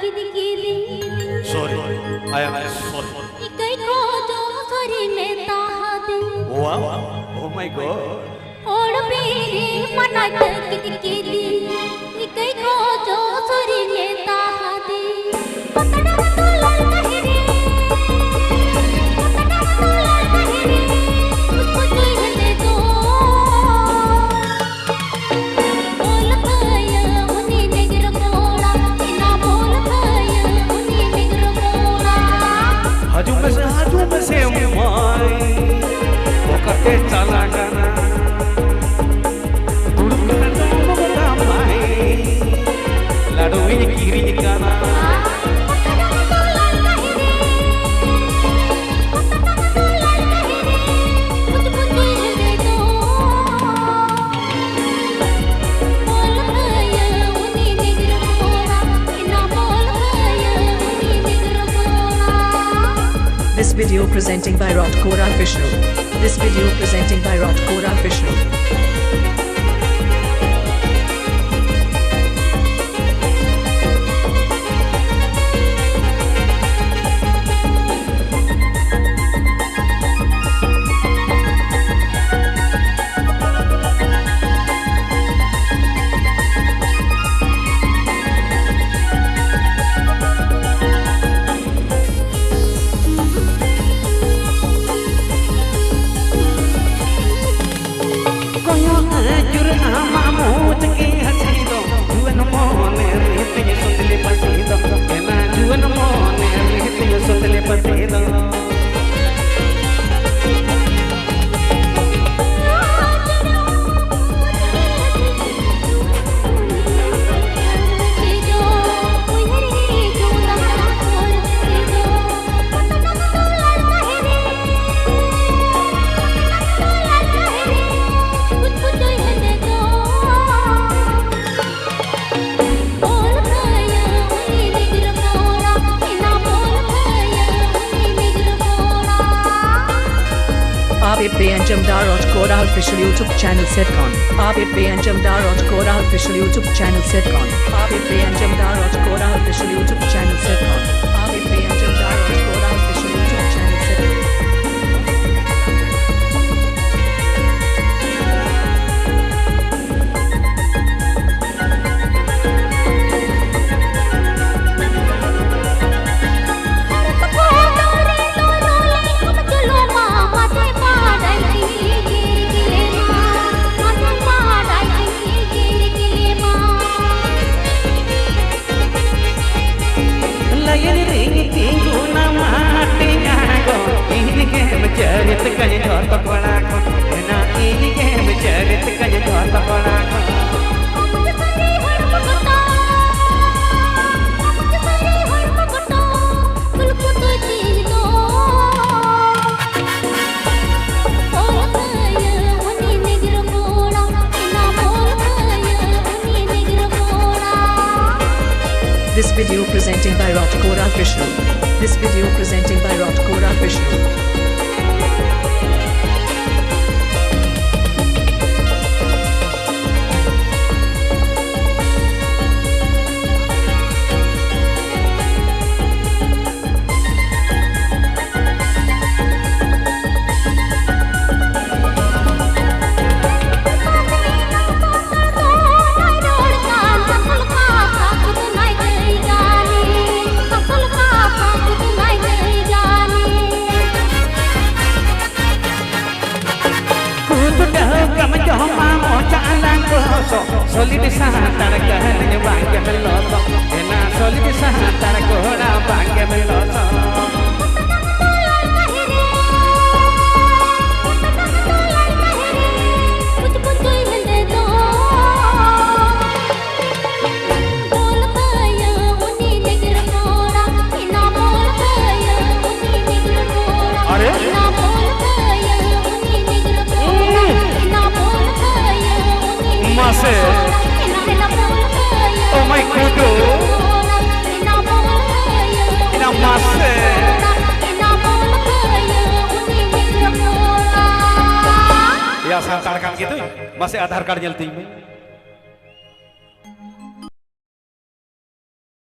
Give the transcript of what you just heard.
Sorry, I am sorry. Wow, oh my God. Haju में से माई वो करते चला गाना तुड़ुक में तो मुझे माई लाडू में कीरी गाना This video presenting by 𝘱𝙁𝙁. This video presenting by 𝘱𝙁𝙁. 𝘱𝙁𝙁 official YouTube channel 𝘍𝙁𝙁. 𝘱𝙁𝙁𝙁 official YouTube channel 𝘍𝙁𝙁. 𝘱𝙁𝙁𝙁 official YouTube channel 𝘍𝙁𝙁. 𝘱𝙁𝙁𝙁 official YouTube channel 𝘍𝙁𝙁. This video presenting by 𝘱𝙁𝙁. This video presenting by 𝘱𝙁𝙁. Solid santali 𝘍𝙁𝙁 𝘍𝙁𝙁 solid santali 𝘍𝙁𝙁 Oh my God! Ina mase. Ya santarkan gitu, masih Aadhaar card nyelting.